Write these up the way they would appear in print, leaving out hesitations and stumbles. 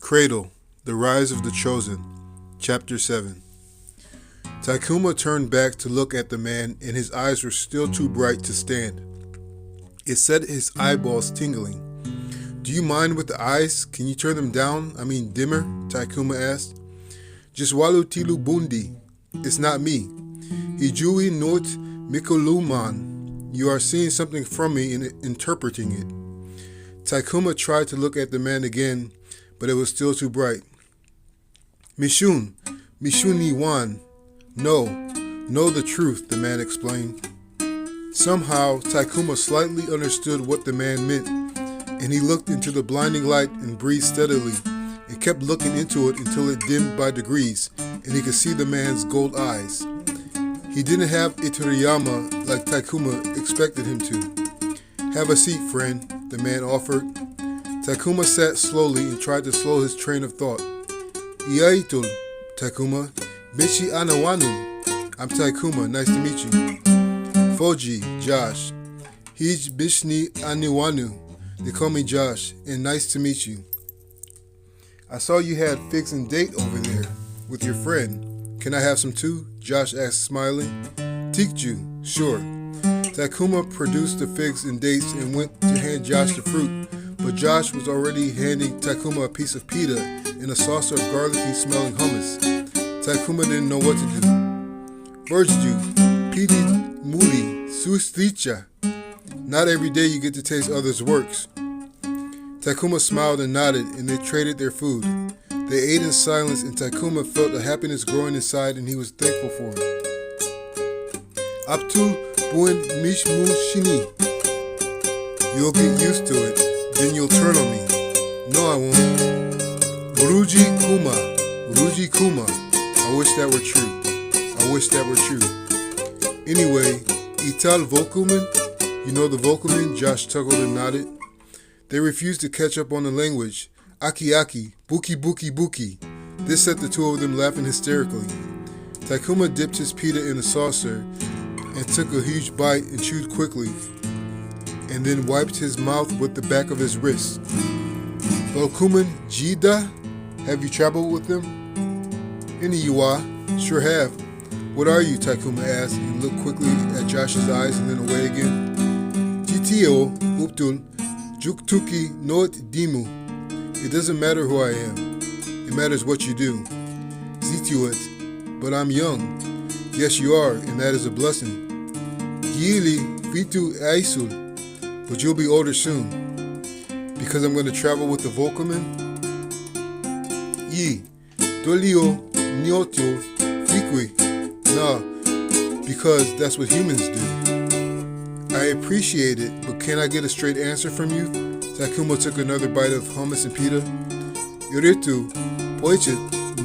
Cradle, The Rise of the Chosen, Chapter 7. Takuma turned back to look at the man, and his eyes were still too bright to stand. It set his eyeballs tingling. "Do you mind with the eyes? Can you turn them down? Dimmer?" Takuma asked. "Just walu tilu bundi. It's not me. Hijui not mikuluman. You are seeing something from me and interpreting it." Takuma tried to look at the man again, but it was still too bright. Mishun Wan. No, know the truth, the man explained. Somehow, Takuma slightly understood what the man meant, and he looked into the blinding light and breathed steadily, and kept looking into it until it dimmed by degrees, and he could see the man's gold eyes. He didn't have Itoriyama like Takuma expected him to. "Have a seat, friend," the man offered. Takuma sat slowly and tried to slow his train of thought. "Iaitul, Takuma. Bichi Anawanu. I'm Takuma. Nice to meet you." "Foji, Josh. Hij Bishni Aniwanu. They call me Josh, and nice to meet you. I saw you had figs and date over there with your friend. Can I have some too?" Josh asked, smiling. "Tikju, sure." Takuma produced the figs and dates and went to hand Josh the fruit, but Josh was already handing Takuma a piece of pita and a saucer of garlicky smelling hummus. Takuma didn't know what to do. "Virju, pidi muli, susticha. Not every day you get to taste others' works." Takuma smiled and nodded, and they traded their food. They ate in silence, and Takuma felt a happiness growing inside, and he was thankful for it. "Aptul buen mishmu shini. You'll get used to it, then you'll turn on me." "No, I won't." "Uruji kuma. I wish that were true. Anyway, Ital Volkumen? You know the Volkumen?" Josh chuckled and nodded. They refused to catch up on the language. "Aki, buki. This set the two of them laughing hysterically. Takuma dipped his pita in a saucer and took a huge bite and chewed quickly, and then wiped his mouth with the back of his wrist. "Volkumen Jida? Have you traveled with them?" "Iniwa, sure have." "What are you?" Takuma asked, and looked quickly at Josh's eyes and then away again. "Jitio Uptul Juktuki Noit Dimu. It doesn't matter who I am. It matters what you do." "Zituit, but I'm young." "Yes, you are, and that is a blessing." "Gili Vitu Aisul, but you'll be older soon." "Because I'm going to travel with the Volkerman?" "Yi, Dolio Nyoto Fikui." "Nah, because that's what humans do." "I appreciate it, but can I get a straight answer from you?" Takuma took another bite of hummus and pita. "Yoritu, poichet,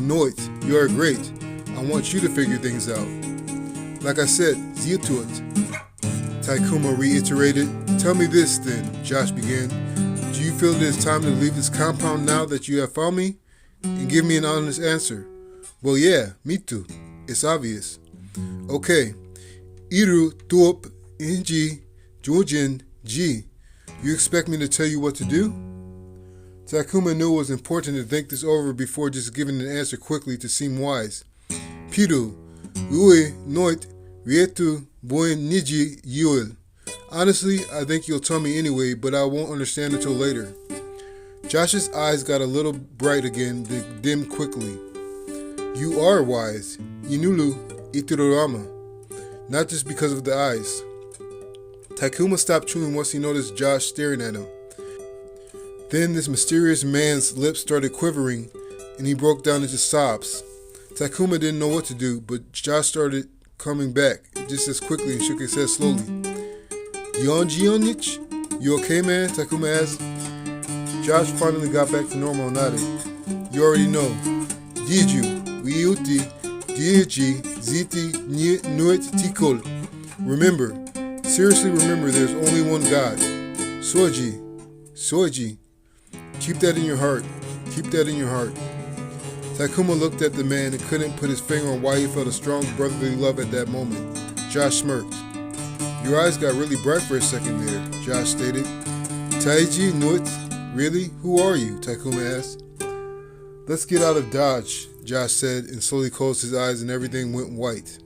noit, you are great. I want you to figure things out." "Like I said, zituit," Takuma reiterated. "Tell me this then," Josh began. "Do you feel it is time to leave this compound now that you have found me? And give me an honest answer." "Well, yeah, me too. It's obvious." "Okay. Iru tuop inji jujin ji. You expect me to tell you what to do?" Takuma knew it was important to think this over before just giving an answer quickly to seem wise. "Piru, ue noit rietu buen niji yuil. Honestly, I think you'll tell me anyway, but I won't understand until later." Josh's eyes got a little bright again, then dimmed quickly. "You are wise. Inulu Iturorama. Not just because of the eyes." Takuma stopped chewing once he noticed Josh staring at him. Then this mysterious man's lips started quivering, and he broke down into sobs. Takuma didn't know what to do, but Josh started coming back just as quickly and shook his head slowly. "Yonjionich? You okay, man?" Takuma asked. Josh finally got back to normal and nodded. "You already know. Diju, Wiuti, Diji, Ziti, Nuit, Tikol. Remember, seriously remember there's only one God. Soji. Keep that in your heart. Takuma looked at the man and couldn't put his finger on why he felt a strong brotherly love at that moment. Josh smirked. "Your eyes got really bright for a second there," Josh stated. "Taiji Nuit? Really? Who are you?" Takuma asked. Let's get out of Dodge, Josh said, and slowly closed his eyes and everything went white.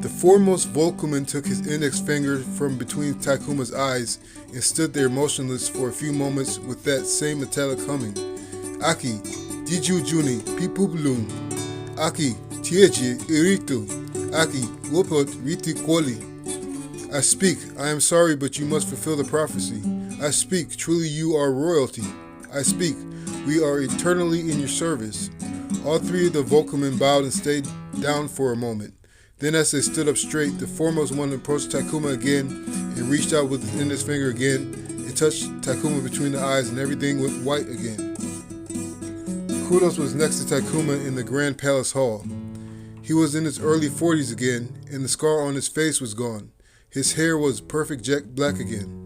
The foremost Volkuman took his index finger from between Takuma's eyes and stood there motionless for a few moments with that same metallic humming. Aki, Diju Juni, Pipublum. Aki, Tieji, Iritu. Aki, Wopot, Riti Koli. I speak, I am sorry, but you must fulfill the prophecy. I speak, truly you are royalty. I speak, we are eternally in your service. All three of the Volkumen bowed and stayed down for a moment. Then as they stood up straight, the foremost one approached Takuma again and reached out with his index finger again and touched Takuma between the eyes, and everything went white again. Kudos was next to Takuma in the Grand Palace Hall. He was in his early 40s again, and the scar on his face was gone. His hair was perfect jet black again.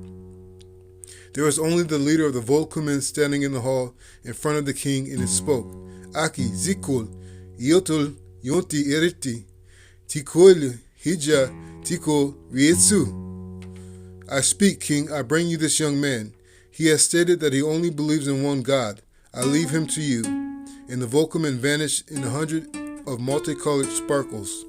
There was only the leader of the Volkumen standing in the hall in front of the king, and it spoke. Aki, Zikul, Iotul, Yonti Eriti, Tikol, Hija, Tiko, Rietsu. I speak, king, I bring you this young man. He has stated that he only believes in one God. I leave him to you. And the Volkumen vanished in 100 of multicolored sparkles.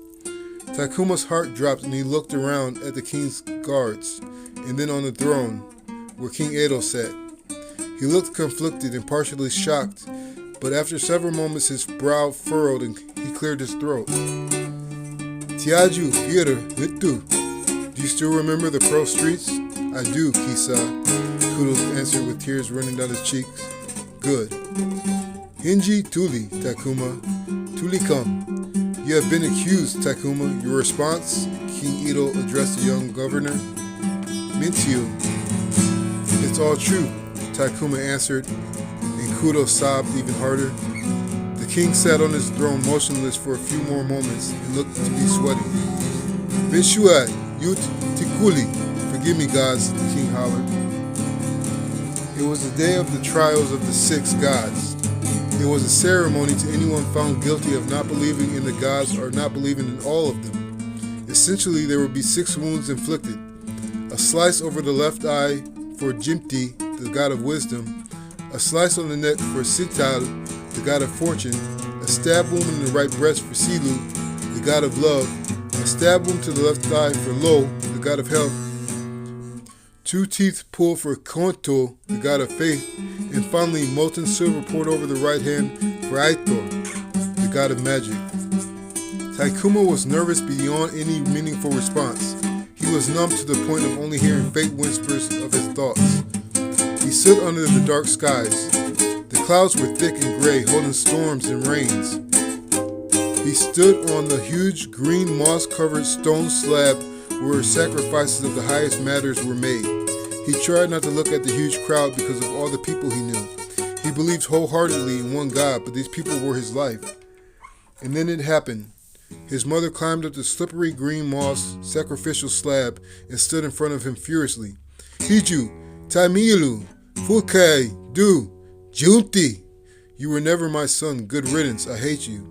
Takuma's heart dropped and he looked around at the king's guards, and then on the throne, where King Edo sat. He looked conflicted and partially shocked, but after several moments his brow furrowed and he cleared his throat. Tiaju, Fiera, Hitu. Do you still remember the Pearl Streets? I do, Kisa. Kudos answered with tears running down his cheeks. Good. Hinji Tuli, Takuma. Tuli come. You have been accused, Takuma. Your response? King Edo addressed the young governor. Mintio. It's all true, Takuma answered, and Kudo sobbed even harder. The king sat on his throne motionless for a few more moments and looked to be sweating. Bishuat, Yut Tikuli. Forgive me, gods, the king hollered. It was the day of the trials of the 6 gods. It was a ceremony to anyone found guilty of not believing in the gods or not believing in all of them. Essentially, there would be 6 wounds inflicted. A slice over the left eye for Jimti, the god of wisdom, a slice on the neck for Sital, the god of fortune, a stab wound in the right breast for Silu, the god of love, a stab wound to the left thigh for Lo, the god of health, 2 teeth pulled for Konto, the god of faith, and finally molten silver poured over the right hand for Aitor, the god of magic. Takuma was nervous beyond any meaningful response. He was numb to the point of only hearing faint whispers of his thoughts. He stood under the dark skies. The clouds were thick and gray, holding storms and rains. He stood on the huge green moss-covered stone slab where sacrifices of the highest matters were made. He tried not to look at the huge crowd because of all the people he knew. He believed wholeheartedly in one God, but these people were his life. And then it happened. His mother climbed up the slippery green moss sacrificial slab and stood in front of him furiously. Hiju, Taimilu, Fukai, Du, Junti. You were never my son. Good riddance. I hate you.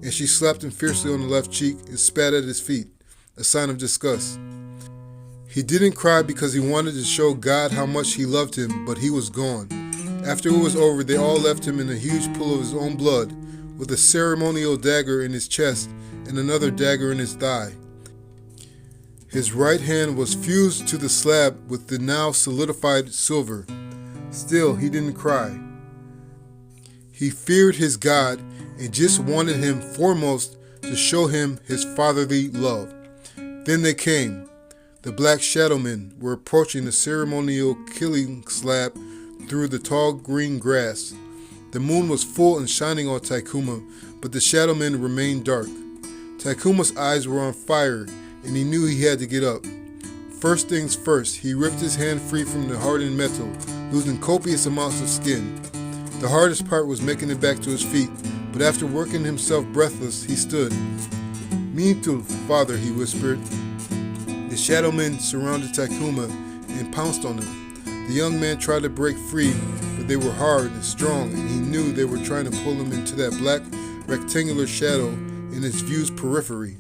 And she slapped him fiercely on the left cheek and spat at his feet, a sign of disgust. He didn't cry because he wanted to show God how much he loved him, but he was gone. After it was over, they all left him in a huge pool of his own blood, with a ceremonial dagger in his chest and another dagger in his thigh. His right hand was fused to the slab with the now solidified silver. Still, he didn't cry. He feared his God and just wanted him foremost to show him his fatherly love. Then they came. The black shadow men were approaching the ceremonial killing slab through the tall green grass. The moon was full and shining on Takuma, but the shadow men remained dark. Takuma's eyes were on fire, and he knew he had to get up. First things first, he ripped his hand free from the hardened metal, losing copious amounts of skin. The hardest part was making it back to his feet, but after working himself breathless, he stood. Mintul, father, he whispered. The shadow men surrounded Takuma and pounced on him. The young man tried to break free, but they were hard and strong, and he knew they were trying to pull him into that black rectangular shadow in his view's periphery.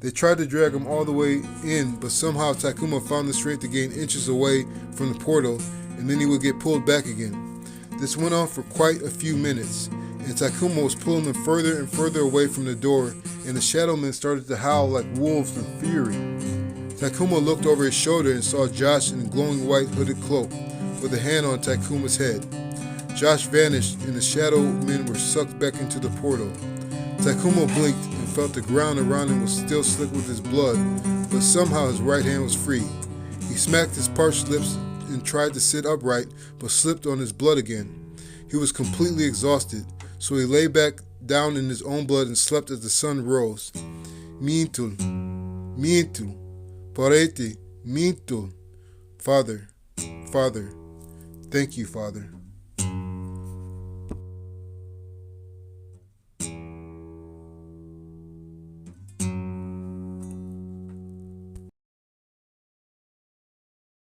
They tried to drag him all the way in, but somehow Takuma found the strength to gain inches away from the portal, and then he would get pulled back again. This went on for quite a few minutes, and Takuma was pulling them further and further away from the door, and the shadow men started to howl like wolves in fury. Takuma looked over his shoulder and saw Josh in a glowing white hooded cloak, with a hand on Takuma's head. Josh vanished, and the shadow men were sucked back into the portal. Takuma blinked and felt the ground around him was still slick with his blood, but somehow his right hand was free. He smacked his parched lips and tried to sit upright, but slipped on his blood again. He was completely exhausted, so he lay back down in his own blood and slept as the sun rose. Mintul, mintul, parete, mintul. Father, Father, thank you, Father.